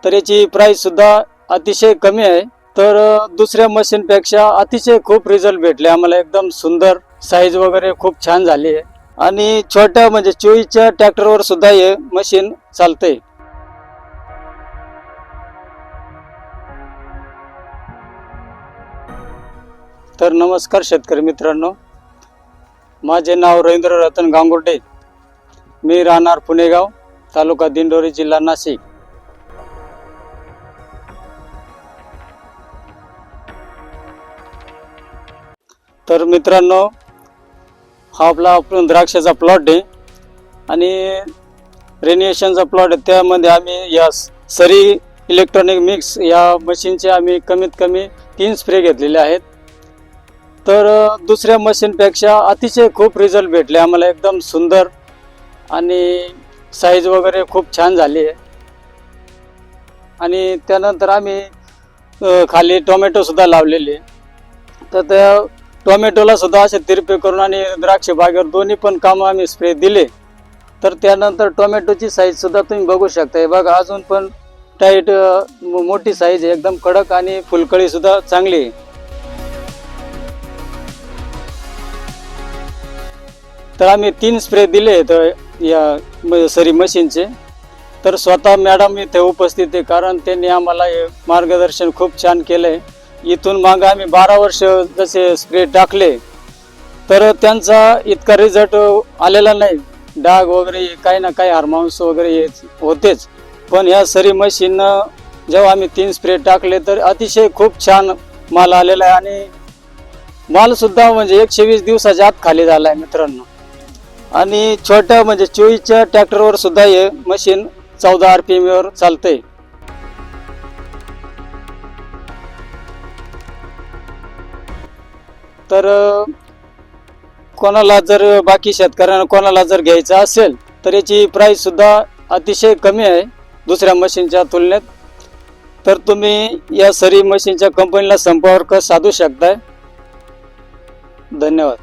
तर याची प्राइस सुद्धा अतिशय कमी आहे। तर दुसऱ्या मशीनपेक्षा अतिशय खूप रिझल्ट भेटले आम्हाला, एकदम सुंदर साईज वगैरे खूप छान झाली आहे आणि छोट्या म्हणजे 24च्या ट्रॅक्टरवर सुद्धा हे मशीन चालते। तर नमस्कार शेतकरी मित्रांनो, माझे नाव रवींद्र रतन गांगुर्डे, मी राहणार पुणेगाव, तालुका दिंडोरी, जिल्हा नाशिक। तर मित्रांनो, हा आपला द्राक्षाचा प्लॉट आहे आणि रेनिएशनचा प्लॉट आहे। त्यामध्ये आम्ही या सरी इलेक्ट्रॉनिक मिक्स या मशीनचे आम्ही कमीत कमी 3 स्प्रे घेतलेले आहेत। तर दुसऱ्या मशीनपेक्षा अतिशय खूप रिझल्ट भेटले आम्हाला, एकदम सुंदर आणि साईज वगैरे खूप छान झाली आहे। आणि त्यानंतर आम्ही खाली टोमॅटो सुद्धा लावलेले, तर त्या टोमॅटोला सुद्धा असे तिरपे करून आणि द्राक्ष बागेवर दोन्ही पण काम आम्ही स्प्रे दिले। तर त्यानंतर टोमॅटोची साईज सुद्धा तुम्ही बघू शकता, बघा अजून पण टाईट मोठी साईज आहे, एकदम कडक आणि फुलकळी सुद्धा चांगली आहे। तर आम्ही 3 स्प्रे दिले तर या सरी मशीनचे। तर स्वतः मॅडम इथे उपस्थित आहे, कारण त्यांनी आम्हाला हे मार्गदर्शन खूप छान केलंय। इथून मागे आम्ही 12 वर्ष जसे स्प्रे टाकले तर त्यांचा इतका रिझल्ट आलेला नाही। डाग वगैरे काही ना काही हार्मोन्स वगैरे होतेच, पण ह्या सरी मशीन जेव्हा आम्ही 3 स्प्रे टाकले तर अतिशय खूप छान माल आलेला आहे आणि माल सुद्धा म्हणजे 120 दिवसाच्या आत खाली झाला आहे मित्रांनो। आणि छोट्या म्हणजे 24च्या ट्रॅक्टरवर सुद्धा हे मशीन 14 RPM वर चालते। तर कोणाला जर बाकी शेतकऱ्यांना कोणाला जर घ्यायचं असेल तर याची प्राइस सुद्धा अतिशय कमी आहे दुसऱ्या मशीनच्या तुलनेत। तर तुम्ही या सरी मशीनच्या कंपनीला संपर्क साधू शकताय। धन्यवाद।